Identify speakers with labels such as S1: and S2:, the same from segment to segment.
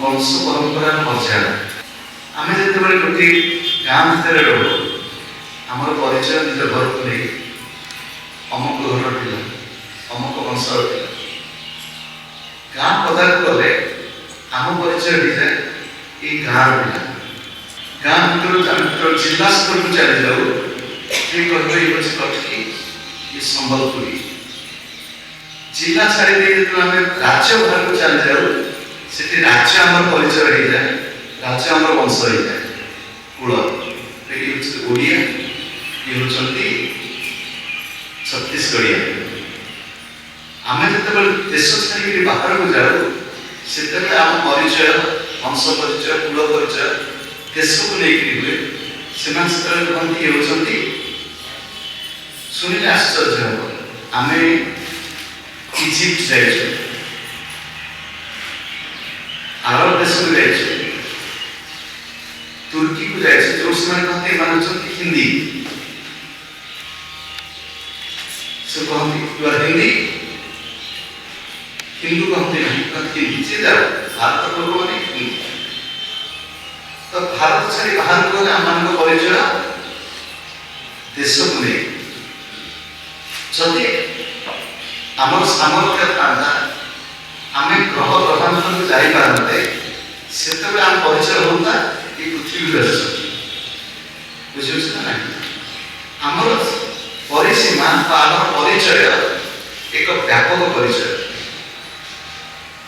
S1: वंश परंपरा मर्यादा आम जो गोटे गाँ भितर रो आमर परिचय निज घर को नहीं अमुक घर पिला अमुक वंश पिला गाँ पदा को गले आम परिचय हो जाए ये गाँव पिला गाँ भर जिला स्तर को चली जाऊ ये कहते ये कटकी ये संबलपुरी जिला छाड़ी जो आम राज्य बाहर को चली जाऊ से राज्य आम परिचय हो जाए राज्य आम वंश हो जाए कूल ये ओडिया ये होती छत्तीसगढ़िया आम जो देश छाड़ी बाहर को जाऊ से आम परिचय वंश परिचय कूल परिचय देश को लेकर हुए से कहती ये होती शुणिले आश्चर्य हम आम इजिप्ट जाइए अरब देश को जाइए तुर्की को जाइए जो कहते मानुंट हिंदी से कहती यू आर हिंदी हिंदू कहते नहीं हिंदी से जाओ भारत लोक मैंने हिंदी तो भारत छाड़ी बाहर को आम परिचय देश को नहीं जदि आम सामर्थ्य था आम ग्रह ग्रहांतर को जापारते से आम परिचय होता ये पृथ्वी बुझे ना आमर परिसीमा आम परिचय एक व्यापक परिचय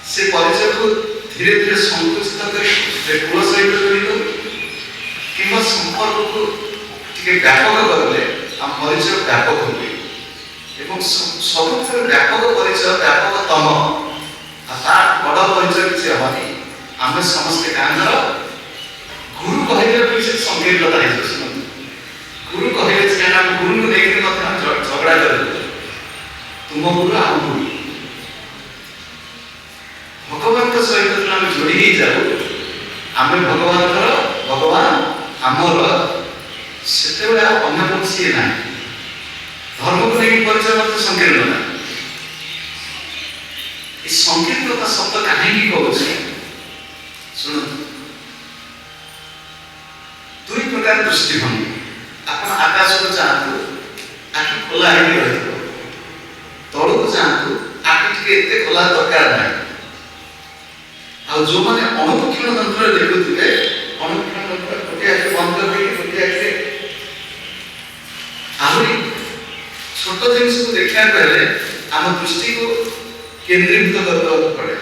S1: से परिचय को धीरे धीरे संकुचित कर कूल सहित जड़ित कि संपर्क को व्यापक करले आम परिचय व्यापक हुए सब व्यापक परिचय व्यापकतम बड़ परिचय किसी हेनी आम समस्ते गाँव गुरु कहले संकीर्णता गुरु कहले कहीं गुरु को लेकर झगड़ा कर तुम गुरु आम गुरु भगवान सहित जो आम जोड़ी ही जाऊ आम भगवान आमर से अन्य कौन ना धर्म को लेकिन परिचय मतलब संकीर्णता इस संकीर्णता शब्द कहीं कहूँ शुणु दुई प्रकार दृष्टिभंगी आप आकाश को चाहतु आखि खोला रही तल को चाहतु आखि टे खोला दरकार ना आ जो मैंने अणुवीक्षण तंत्र देखुए अणुवीक्षण तंत्र गोटे आखि बंद कर गोटे आखि आहरी छोट जिन को देखा पहले आम दृष्टि को केंद्रीभूत करने पड़े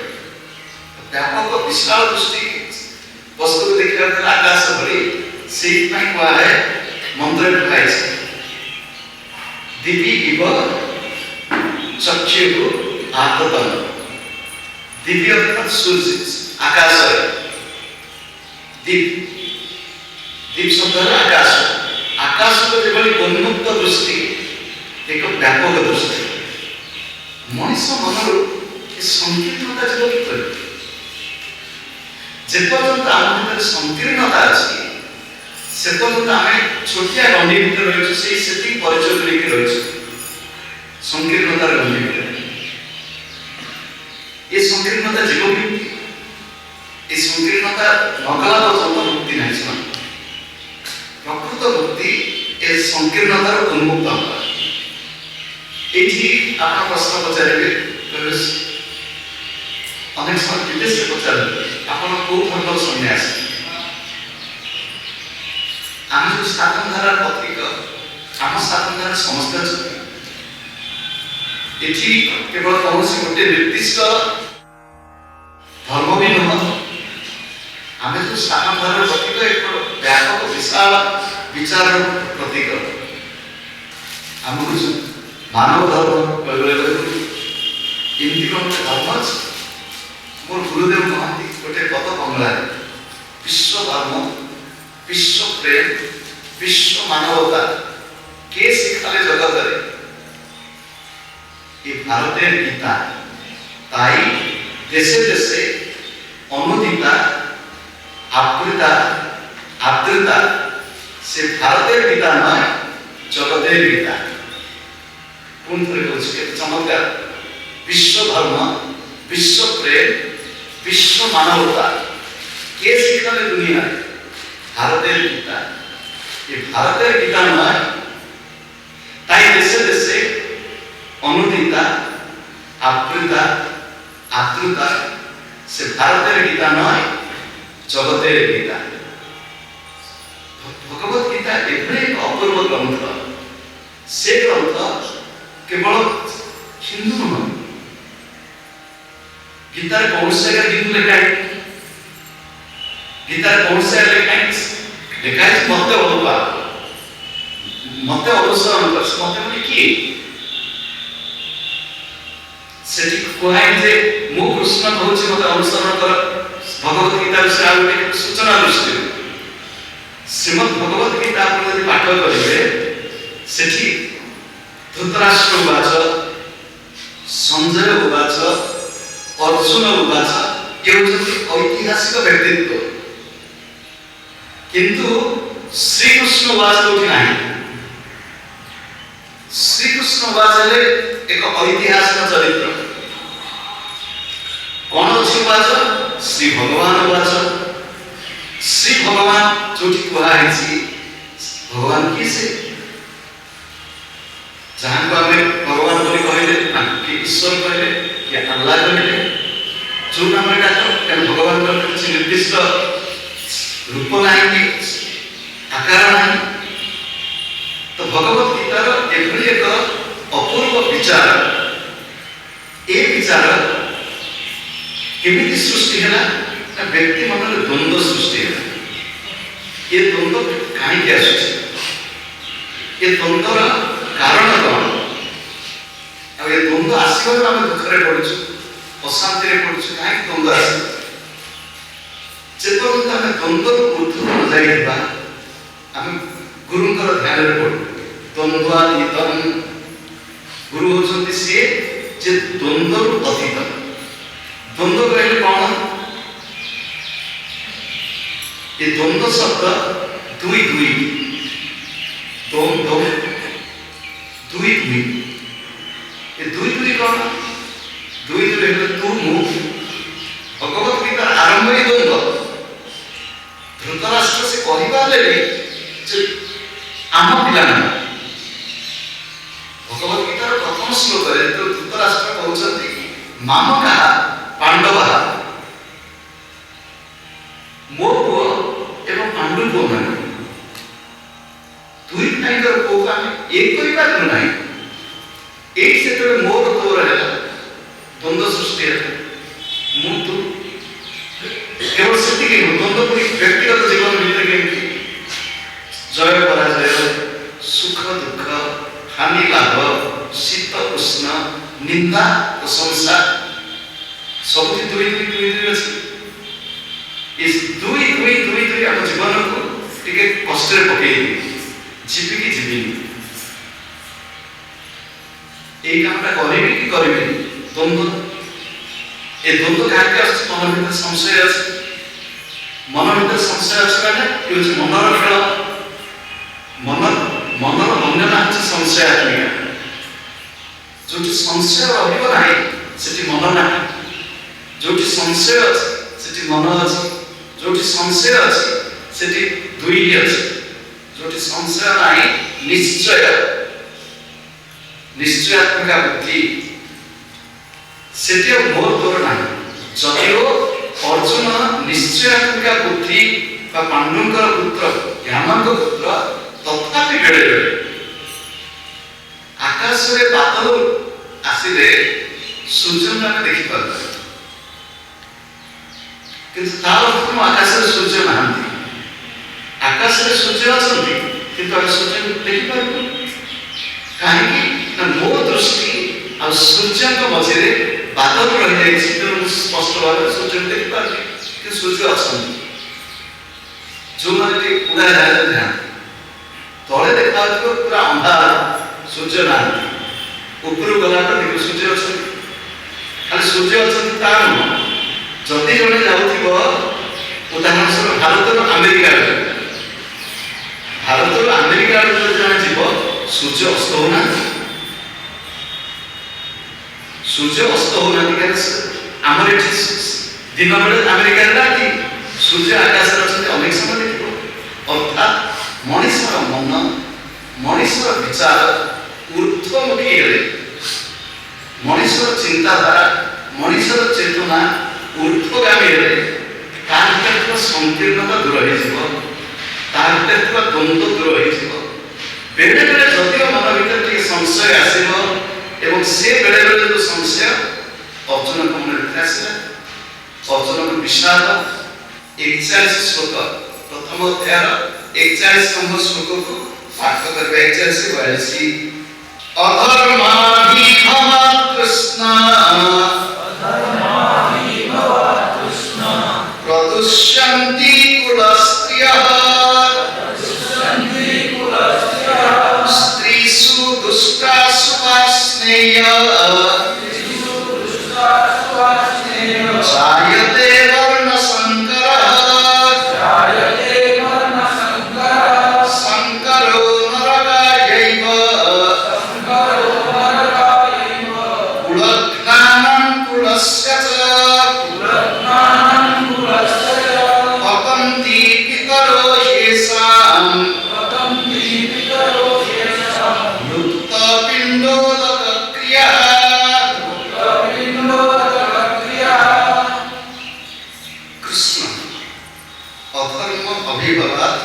S1: व्यापक विशाल दृष्टि वस्तु को देखा आकाश भरी से कहा है मंत्र लिखाई दिव्य इव चक्षु आत्मतन दिव्य अर्थात सूर्य आकाश दीप दीप शब्द आकाश आकाश को जो उन्मुक्त दृष्टि एक व्यापक दृष्टि मनीष मन संकीर्णता जो जेपर्यंत आम भर संकीर्णता अच्छी से पर्यंत आम छोटिया गंडी भर रही से परिचय लेकिन रही संकीर्णतार गंडी भर ये संकीर्णता जीवन मुक्ति ये संकीर्णता नकला पर्यंत मुक्ति नहीं प्रकृत मुक्ति ए संकीर्णतार उन्मुक्त ये आप प्रश्न पचारे अनेक समय विदेश पचार आप धर्म सन्यास आम जो स्थापन धारा पत्रिका आम स्थापन धारा समस्त अच्छी केवल कौन गोटे निर्दिष्ट धर्म भी नुह आम जो स्थापन धारा प्रतीक एक व्यापक विशाल विचार प्रतीक आमको मानव धर्म एमती धर्म मोर गुरुदेव महांती गोटे पद बंगला विश्व धर्म विश्व प्रेम विश्व मानवता के शिखाले जगत ये भारतीय गीता ताई देशे देशे अनुदिता आप्रिता आर्द्रता से भारतीय गीता नय जगते गीता कौन चमत्कार विश्व धर्म विश्व प्रेम विश्व मानवता কে শিখালে দুনিয়ায়? ভারতের গীতা। এই ভারতের গীতা নয়, তাই দেশে দেশে অনুদিতা, আপ্লুতা, আত্মতা, সে ভারতের গীতা নয়, জগতের গীতা। ভগবত গীতা এভଳି ଏକ ଅପୂର୍ବ ଗ୍ରନ୍ଥ। ସେ ଗ୍ରନ୍ଥ କେବଳ ହିନ୍ଦୁ ନୁହଁ। ଗୀତାରେ କୌଣସି ଜାଗାରେ ହିନ୍ଦୁ ଲେଖା ହେଇନି, ଗୀତାରେ କୌଣସି ଜାଗାରେ ଲେଖା ହେଇନି। ଲେଖା ହେଇଛି ମତେ ଭଲ ପାଅ, ମତେ ଅନୁସରଣ କର। ମତେ ବୋଲି କିଏ? ସେଠି କୁହା ହେଇଛି ଯେ ମୁଁ କୃଷ୍ଣ କହୁଛି ମତେ ଅନୁସରଣ କର। ଭଗବତ ଗୀତା ବିଷୟରେ ଆଉ ଗୋଟେ ସୂଚନା ଦୃଷ୍ଟିରୁ ଶ୍ରୀମଦ୍ ଭଗବତ ଗୀତା ଆପଣ ଯଦି ପାଠ କରିବେ, ସେଠି ଧୃତରାଷ୍ଟ୍ର ଉବାଚ, ସଞ୍ଜୟ ଉବାଚ, ଅର୍ଜୁନ ଉବାଚ, ଏ ହେଉଛନ୍ତି ଐତିହାସିକ ବ୍ୟକ୍ତିତ୍ୱ। କିନ୍ତୁ ଶ୍ରୀକୃଷ୍ଣ ଉବାଚ କୋଉଠି ନାହିଁ। ଶ୍ରୀକୃଷ୍ଣ ଉବାଚ ହେଲେ ଏକ ଐତିହାସିକ ଚରିତ୍ର। କଣ ଅଛି ଉବାଚ? ଶ୍ରୀ ଭଗବାନ ଉବାଚ। ଶ୍ରୀ ଭଗବାନ ଯୋଉଠି କୁହା ହେଇଛି, ଭଗବାନ କିଏ? ସେ ଯାହାକୁ ଆମେ ଭଗବାନ ବୋଲି କହିଲେ, କି ଈଶ୍ୱର କହିଲେ, କି ଆଲ୍ଲାହ କହିଲେ, ଯୋଉ ନାମରେ ଡାକ, କାରଣ ଭଗବାନଙ୍କର କିଛି ନିର୍ଦ୍ଦିଷ୍ଟ ରୂପ ନାହିଁ କି ଆକାର ନାହିଁ। ତ ଭଗବତ ଗୀତାର ଏଭଳି ଏକ ଅପୂର୍ବ ବିଚାର, ଏ ବିଚାର କେମିତି ସୃଷ୍ଟି ହେଲା? ନା ବ୍ୟକ୍ତି ମନରେ ଦ୍ୱନ୍ଦ୍ୱ ସୃଷ୍ଟି ହେଲା। ଏ ଦ୍ୱନ୍ଦ୍ୱ କାହିଁକି ଆସୁଛି? ଏ ଦ୍ୱନ୍ଦ୍ୱର କାରଣ କଣ? ଆଉ ଏ ଦ୍ୱନ୍ଦ୍ୱ ଆସିବାରୁ ଆମେ ଦୁଃଖରେ ପଡୁଛୁ, ଅଶାନ୍ତିରେ ପଡୁଛୁ। କାହିଁକି ଦ୍ୱନ୍ଦ୍ୱ ଆସେ? ଯେପର୍ଯ୍ୟନ୍ତ ଆମେ ଦ୍ୱନ୍ଦ୍ୱରୁ ଉର୍ଦ୍ଧ୍ୱ ନ ଯାଇଥିବା, ଆମେ ଗୁରୁଙ୍କର ଧ୍ୟାନରେ ପଡୁ। ଦ୍ୱନ୍ଦ୍ୱାତୀତଂ, ଗୁରୁ ହଉଛନ୍ତି ସିଏ ଯେ ଦ୍ୱନ୍ଦ୍ୱରୁ ଅତୀତ। ଦ୍ୱନ୍ଦ୍ୱ କହିଲେ କଣ? ଏ ଦ୍ୱନ୍ଦ୍ୱ ଶବ୍ଦ ଦୁଇ ଦୁଇ, ଦ୍ୱନ୍ଦ୍ୱ ଦୁଇ ଦୁଇ। ଏ ଦୁଇ ଦୁଇ କଣ? ଦୁଇ ଦୁଇ ହେଲେ ତୁ ମୁଁ। ଭଗବତ ଗୀତାର ଆରମ୍ଭ ହିଁ ଦ୍ୱନ୍ଦ୍ୱ। ଧୃତରାଷ୍ଟ୍ର ସେ କହିପାରିଲେ ଯେ ଆମ ପିଲାମାନେ, ଭଗବତ ଗୀତାର ପ୍ରଥମ ଶ୍ଲୋକରେ ଧୃତରାଷ୍ଟ୍ର କହୁଛନ୍ତି ମାମକା ପାଣ୍ଡବ, ମୋ ପୁଅ ଏବଂ ପାଣ୍ଡୁ ପୁଅ ମାନେ, ଦୁଇ ଭାଇଙ୍କର ପୁଅକୁ ଆମେ ଏକ କରିପାରିଲୁ ନାହିଁ। ଏଇଠି ଯେତେବେଳେ ମୋର ତୋର ହେଲା, ଦ୍ୱନ୍ଦ୍ୱ ସୃଷ୍ଟି ହେଲା। ମୁଁ ତୁ, କେବଳ ସେତିକି ନୁହଁ, ଦ୍ୱନ୍ଦ୍ୱ ପୁଣି ବ୍ୟକ୍ତିଗତ ଜୀବନ ଭିତରେ କେମିତି ଜୟ ପରାଜୟ, ସୁଖ ଦୁଃଖ, ହାନି ଲାଭ, ଶୀତ ଉଷ୍ଣ, ନିନ୍ଦା ପ୍ରଶଂସା, ସବୁଠି ଦୁଇ ଦୁଇ ଦୁଇ ଦୁଇ ଅଛି। ଏ ଦୁଇ ଦୁଇ ଦୁଇ ଦୁଇ ଆମ ଜୀବନକୁ ଟିକେ କଷ୍ଟରେ ପକେଇବି, ଯିବିକି ଯିବିନି, ଏଇ କାମଟା କରିବି କି କରିବିନି, ଦ୍ୱନ୍ଦ୍ୱ। ଏ ଦ୍ୱନ୍ଦ୍ୱ କାହିଁକି ଆସୁଛି? ମନ ଭିତରେ ସଂଶୟ ଅଛି। ମନ ଭିତରେ ସଂଶୟ ଅଛି ମାନେ ଏ ହେଉଛି ମନର ଖେଳ। ମନର ବନ୍ୟନା ହେଉଛି ସଂଶୟାତ୍ମିକା। ଯୋଉଠି ସଂଶୟ ରହିବ ନାହିଁ, ସେଠି ମନ ନାହିଁ। ଯୋଉଠି ସଂଶୟ ଅଛି, ସେଠି ମନ ଅଛି। ଯୋଉଠି ସଂଶୟ ଅଛି, ସେଠି ଦୁଇ ଅଛି। ଯୋଉଠି ସଂଶୟ ନାହିଁ, ନିଶ୍ଚୟ, ନିଶ୍ଚୟାତ୍ମିକା ବୁଦ୍ଧି, ସେଠି ଆଉ ମୋର ତୋର ନାହିଁ। ଯଦିଓ ଅର୍ଜୁନ ନିଶ୍ଚୟାତ୍ମିକା ବୁଦ୍ଧି ବା ପାଣ୍ଡୁଙ୍କର ପୁତ୍ର, ଜ୍ଞାନଙ୍କ ପୁତ୍ର, ତଥାପି ବେଳେ ବେଳେ ଆକାଶରେ ବାଦଲ ଆସିଲେ ସୂର୍ଯ୍ୟଙ୍କୁ ଆମେ ଦେଖିପାରୁ, କିନ୍ତୁ ତାର ଅର୍ଥ ଆକାଶରେ ସୂର୍ଯ୍ୟ ନାହାନ୍ତି। ଆକାଶରେ ସୂର୍ଯ୍ୟ ଅଛନ୍ତି, କିନ୍ତୁ ଆମେ ସୂର୍ଯ୍ୟଙ୍କୁ ଦେଖିପାରୁନୁ। କାହିଁକି? ନା ମୋ ଦୃଷ୍ଟି ଆଉ ସୂର୍ଯ୍ୟଙ୍କ ମଝିରେ ବାଦଲ ରହିଯାଇଛି, ତେଣୁ ମୁଁ ସ୍ପଷ୍ଟ ଭାବରେ ସୂର୍ଯ୍ୟଙ୍କୁ ଦେଖିପାରୁନି। କିନ୍ତୁ ସୂର୍ଯ୍ୟ ଅଛନ୍ତି। ଯୋଉମାନେ ଟିକେ ଉଡ଼ାଜାହାଜରେ ଯାଆନ୍ତି, ତଳେ ଦେଖାଯାଉଥିବ ପୁରା ଅନ୍ଧାର, ସୂର୍ଯ୍ୟ ନାହାନ୍ତି। ଉପରକୁ ଗଲା ପରେ ଦେଖିବ ସୂର୍ଯ୍ୟ ଅଛନ୍ତି। ଖାଲି ସୂର୍ଯ୍ୟ ଅଛନ୍ତି ତା ନୁହଁ। ଯଦି ଜଣେ ଯାଉଥିବ, ଉଦାହରଣ ସ୍ୱରୂପ ଭାରତରୁ ଆମେରିକା ଆଡ଼େ, ଭାରତରୁ ଆମେରିକା ଆଡ଼େ ଯଦି ଜଣେ ଯିବ, ସୂର୍ଯ୍ୟ ଅସ୍ତ ହଉନାହାନ୍ତି। ସୂର୍ଯ୍ୟ ଅସ୍ତ ହଉନାହାନ୍ତି। କାରଣ ଆମର ଏଠି ଦିନ ବେଳେ ଆମେରିକାରେ ରାତି, सूर्य आकाश अच्छे अनेक समय देखो अर्थात मनुष्यर मन मनुष्यर विचार ऊर्ध्वमुखी हेले मनुष्यर चिंताधारा मनुष्यर चेतना ऊर्ध्वगामी हेले संकीर्णता दूर हो द्वंद्व दूर हो बेले बेले जदिव मन भर संशय आसो से बेले बेले जो संशय अर्जुन को मन आसला अर्जुन को विषाद 41 श्लोक प्रथम अध्याय 41 नंबर श्लोक को पाठ करबे 41 से 42 अधर्माहि कृष्ण प्रदुष्यन्ति कुलस्त्रियः स्त्रीषु दुष्टासु वार्ष्णेयः जायते वर्णसंकरः संकरो नरकायैव कुलज्ञानं कुलस्य च पतन्ति पितरो येषां लुप्तपिण्डोदकक्रियः कृष्ण अधर्म अभिभवात्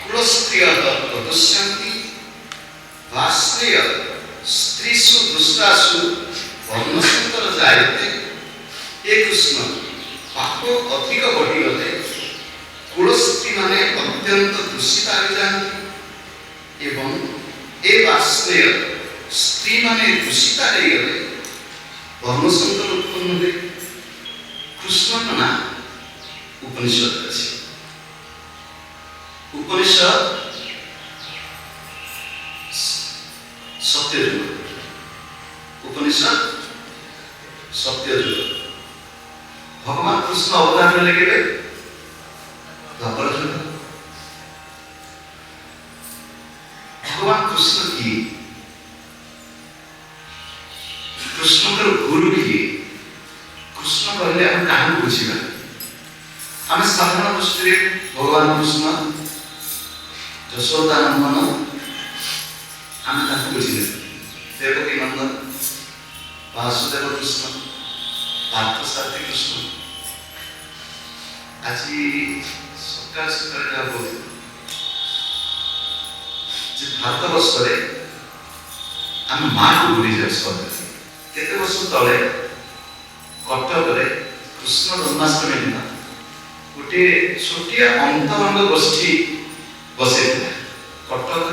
S1: कुलस्त्रियः प्रदुष्यन्ति वार्ष्णेय स्त्रीषु दुष्टासु वर्णसंकर जायते हे कृष्ण पाप अधिक बढ़ीगले कुलस्त्री माने अत्यंत दूषित हो जाती एवं ए वार्ष्णेय स्त्री माने दूषित हो गले वर्णसंकर उत्पन्न हुए कृष्ण ना उपनिषद अच्छे उपनिषद सत्ययुग उपनिषद सत्ययुग भगवान कृष्ण अवतार में लगे द्वापर युग भगवान कृष्ण की कृष्ण का गुरु किए कृष्ण कहले हम कहां बुझिबा आम साधारण दृष्टि भगवान कृष्ण यशोदा नंदन आम ताको बुझिले देवकी नंदन वासुदेव कृष्ण पार्थसारथी कृष्ण आज सकाल सकाल क्या बोल भारत वर्ष आम माँ को भूली जाए केते वर्ष तले कटक कृष्ण जन्माष्टमी दिन गोटे छोटिया अंतरंग गोष्ठी बसई कटक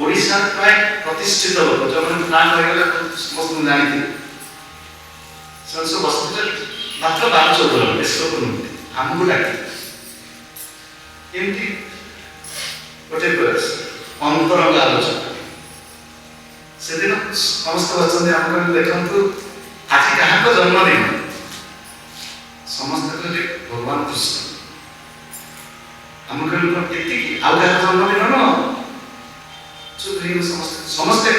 S1: ओडिशा प्राय प्रतिष्ठित लोक जो मैंने नाम रहीगला समस्त जानी सब बसते मात्र 12-14 जन बेस लोक नुहति आमको डाक एमती गोटे प्रयास अंतरंग आलोचना से दिन समस्त बच्चन आम देखु आज क्या जन्मदिन समस्त कहले भगवान कृष्ण आम कहली आउ क्या जन्मदिन न चुप हो समस्ते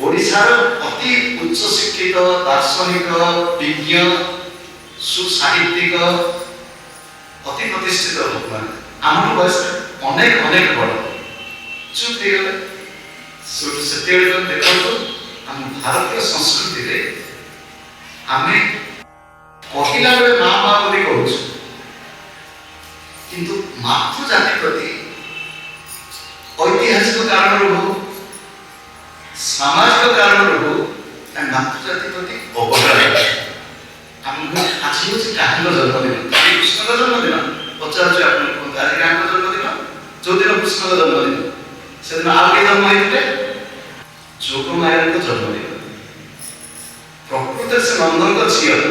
S1: ओडिशार अति उच्च शिक्षित दार्शनिक विज्ञ सुसाहित्यिक अति प्रतिष्ठित लोक मैंने आम बयस अनेक अनेक बड़ चुप हो गले से देखो आम भारतीय संस्कृति आम कहला बेले माँ माँ बोली कहूँ किंतु मातृ जाति प्रति ऐतिहासिक कारण हो सामाजिक कारण हो मातृ जाति प्रति अवहेला आज हूँ क्या जन्मदिन कृष्ण जन्मदिन पचार आज क्या जन्मदिन जो दिन कृष्ण जन्मदिन से दिन आउ किए जन्म होते जोगमाया जन्मदिन प्रकृत से नंदन झील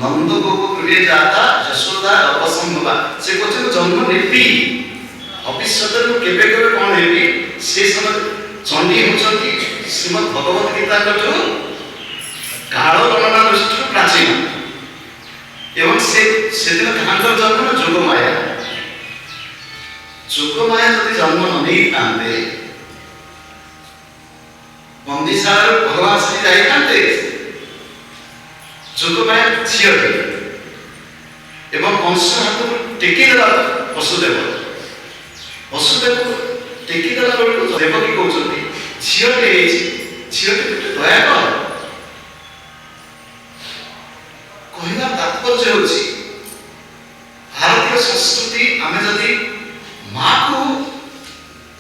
S1: नंद गोकुले जाता यशोदा अपसंभवा से कहते जन्म नेपी भविष्य केवे केवे कौन हेबी से समय चंडी होती श्रीमद भगवत गीता काल गणना दृष्टि प्राचीन एवं से दिन कहां जन्म जोगमाया जोगमाया जब जन्म नहीं थाते बंदीशाला भगवान श्री जाते जोगमाया झील एवं कंस हाथ को टेकीदेला वसुदेव वसुदेव टेकीदेला बेलू देवकी कहते झीटे झीटे दया कर कहना तात्पर्य होची भारतीय संस्कृति आमे जदि माँ को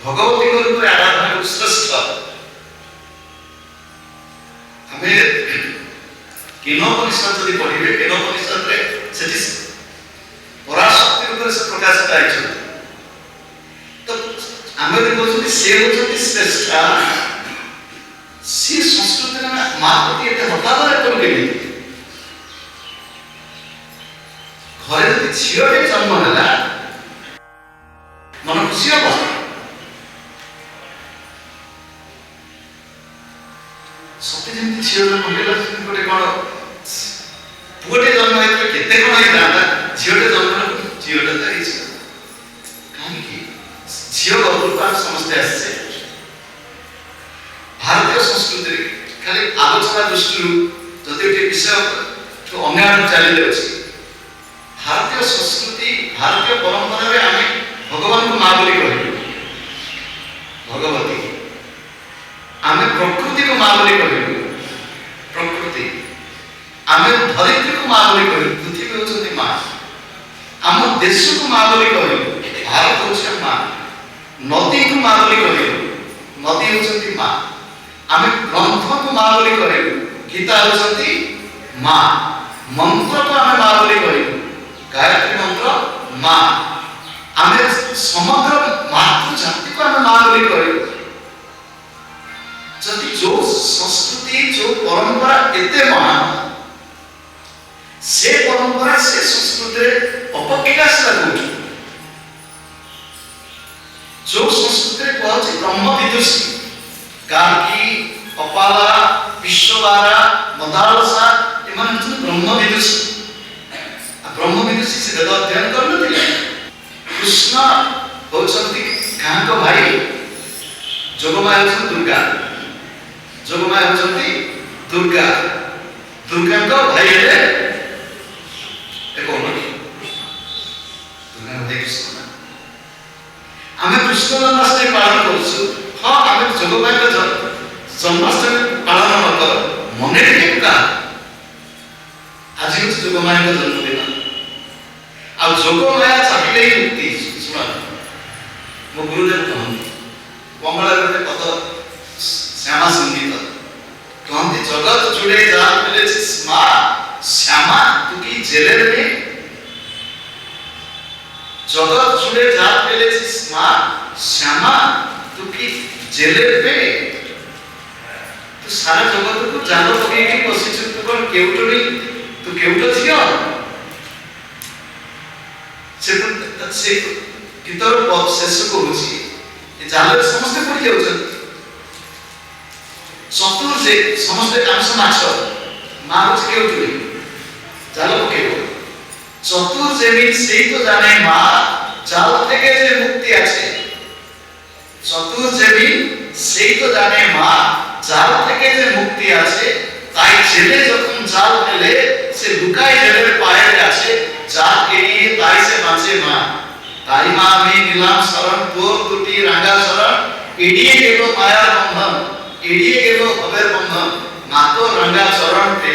S1: भगवती रूप में आराधना को श्रेष्ठ आमे केनोपनिषद जदि पढ़िबे केनोपनिषद रे सेठी पराशक्ति रूप से प्रकाशित आइछ तो आमे बोलछी से होछी श्रेष्ठ सी संस्कृति में माँ प्रति एते हतादर करू केनी घरे जदि झीटे जन्म है मन खुशी हम सत्य जमी झील जन्म गोटे कौन पुटे जन्म होते केते कौन होता झीटे जन्म झीटे तो कहीं झील गौरव समस्ते आसे भारतीय संस्कृति खाली आलोचना दृष्टि जदि गोटे विषय तो अन्य आड़ चली जाए भारतीय संस्कृति भारतीय परंपरा रे आमे भगवान को मां बोली कहू भगवती आमे प्रकृति को मां बोली कहू प्रकृति आमे धरित्री को मां बोली कहू पृथ्वी होचती मां आम देश को मां बोली कहू भारत होचे मां नदी को मां बोली कहू नदी होचती मां आमे ग्रंथ को मां बोली कहू गीता होचती मां मंत्र को आमे मां बोली कहू गायत्री मंत्र माँ आमे समग्र मातृ जाति को आमे माँ बोली कहू जदि जो संस्कृति जो परंपरा एते महान से परंपरा से संस्कृति अपविकास लागू जो संस्कृति कहछि ब्रह्म विदुषी गार्गी अपाला विश्ववारा मदालसा एमान ब्रह्म विदुषी ब्रह्म विदुषी से वेद अध्ययन करनथिले कृष्ण होचंती कांक भाई जोगमाया होचंती दुर्गा जोगमाया होचंती दुर्गा दुर्गा को भाई हेले कोन दुर्गा ने कृष्ण आमे कृष्ण जन्माष्टमी पालन करछु हां आमे जोगमाया को जन्माष्टमी पालन कर मने के का आज जोगमाया को जन्मदिन अब जोग माया चाहिए ही मुक्ति सुना मो गुरुदेव कहते बंगाल गोटे पद श्यामा संगीत कहते जगत जुड़े जा मिले स्मा श्यामा तू की जेलर में जगत जुड़े जा मिले स्मा श्यामा तू की जेलर में तू सारा जगत को जान पके की बसिछ तू कोन केउटनी तू केउट छियो से गीतर शेष को जाल समस्ते पड़ी जाऊँ चतुर से समस्ते आंश माछ माँ के जाल पके चतुर जेमी से तो जाने माँ जाल থেকে যে মুক্তি আছে চতুর जेमी से तो जाने माँ जाल থেকে যে মুক্তি আছে তাই জেলে যখন জাল ফেলে সে লুকায় জেলের পায়ে আসে जाल के लिए ताई से बाँचे माँ ताई माँ में नीलाम शरण तोर दुटी रंगा शरण इडिये के लो माया बंधन इडिये के लो भवेर बंधन माँ तो रंगा शरण पे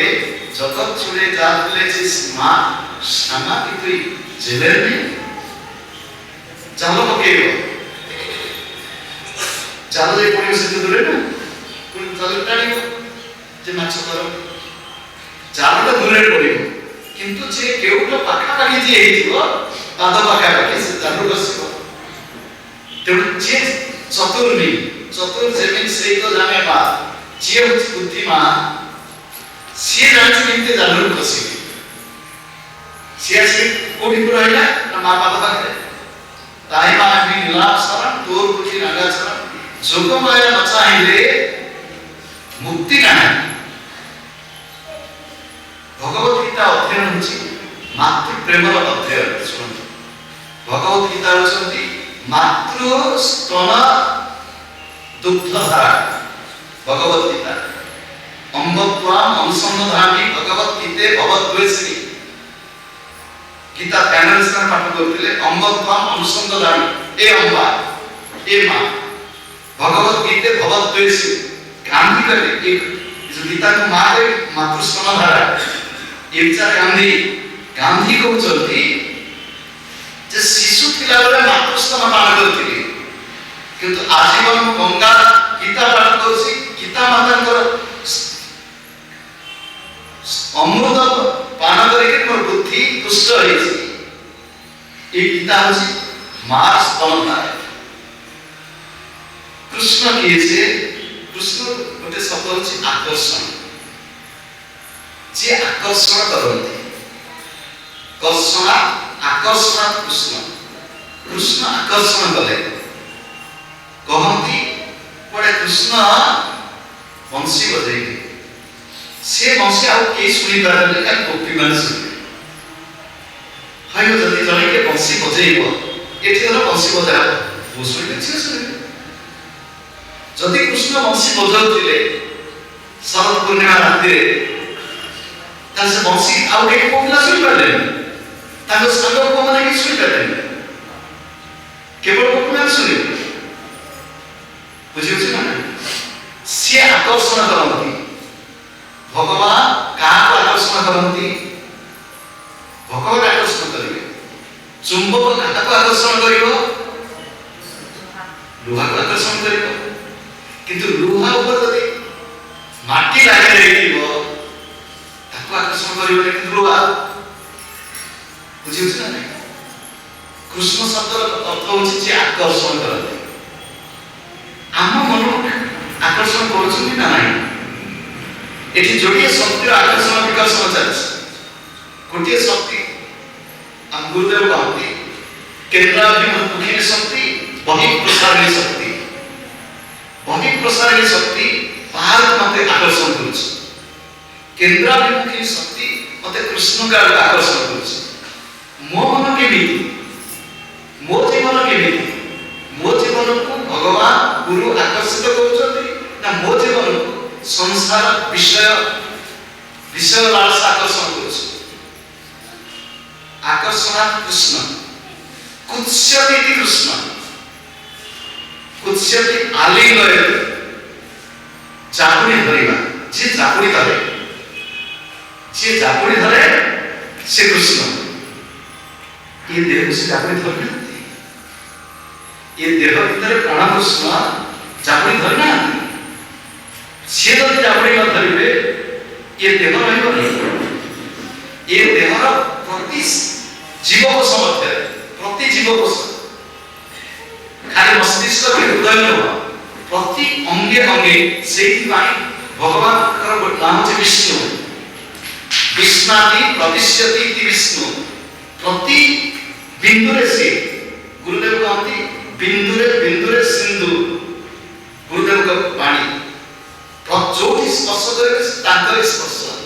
S1: जगत छुड़े जाल ले जिस माँ श्यामा की तुई जेलर में जालो पके हो जालो ये पड़ी उसे तो दूरे ना कुल जालो टाड़ी हो जे माच्छा करो जालो तो दूरे पड़ी हो किंतु जे केउट पाखा पाखी जे हेतिबो पाद पाखा पाखी से जानु बसिबो तेउ जे चतुर जेमिन से तो जाने बा जे बुद्धिमान से जानि किंते जानु बसिबो से कोठी पुराइला ना मा पाद पाखरे ताई मा नि नीलाप शरण तोर बुद्धि रंगा शरण जोग माया न चाहिए मुक्ति नहीं भगवत गीता अध्ययन होची मातृ प्रेमर अध्ययन सुन भगवत गीता होचंती मातृ स्तन दुग्धधारा भगवत गीता अम्बत्वाम अनुसंधानी भगवत गीते भवद्वेषिणी गीता ध्यान से पाठ करते अम्बत्वम अनुसंधान ए अम्बा ए माँ भगवत गीते भगवत द्वेषी गांधी करे एक जो गीता को माँ के मातृस्तन धारा ये विचार गांधी को चलती जे शिशु थिला बेले मातृस्तन पान करथिले किंतु आजीवन गंगा गीता पाठ करछि गीता माता को अमृत पान करके मोर बुद्धि पुष्ट होइछि ए गीता होछि मां स्तन धारा कृष्ण किए से कृष्ण गोटे शब्द होछि आकर्षण जे आकर्षण करते कर्षण आकर्षण कृष्ण कृष्ण आकर्षण कले कहती पड़े कृष्ण बंशी बजे से बंशी आउ के सुनी पारे का गोपी मान सुने हायो जदि जने के बंशी बजेइबो एठी जने बंशी बजा वो सुने छै सुने जदि कृष्ण बंशी बजाउथिले शरद पूर्णिमा राति रे से बंशी आउ के कोकिला सुनी पारे ताको संग को माने कि सुनी पारे केवल कोकिला सुनी बुझियो ना से आकर्षण करती भगवान का आकर्षण करती भगवान आकर्षण करेंगे चुंबक का आकर्षण करिवो लुहा को आकर्षण करिवो किंतु लुहा ऊपर जदि माटी लागे रहिबो ताको आकर्षण करिवो किंतु लुहा बुझियो ना कृष्ण शब्दर अर्थ होछि जे आकर्षण करते आम मन आकर्षण करुछन्ति ना नाही एठी जोड़िए शक्ति आकर्षण विकर्षण चलछि गोटे शक्ति हम गुरुदेव कहते केंद्राभिमुखी शक्ति बहिःप्रसारिणी शक्ति बहिःप्रसारिणी शक्ति बाहर मते आकर्षण करुछि केंद्राभिमुखी शक्ति मते कृष्ण का आकर्षण करुछि मो मन केमिति मो जीवन केमिति मो जीवन को भगवान गुरु आकर्षित करुछन्ति ना मो जीवन को संसार विषय विषय लालसा आकर्षण करुछि आकर्षण कृष्ण कुत्स्यति कृष्ण कुत्स्यति आलिंगय जापुड़ी धरिबा जे जापुड़ी धरे से कृष्ण ये देह से जापुड़ी धरना ये देह भीतर प्राण कृष्ण जापुड़ी धरना से जब जापुड़ी न धरिबे ये देह रहिबो नहीं ये देहर प्रति जीव समर्थ्य प्रति जीव खाली मस्तिष्क के हृदय न प्रति अंगे अंगे सेही भगवान नाम है विष्णु विष्णाति प्रतिष्ठति इति विष्णु प्रति बिंदुरे से गुरुदेव कहते बिंदुरे बिंदुरे सिंधु गुरुदेव का वाणी जो स्पर्श करे तांकर स्पर्श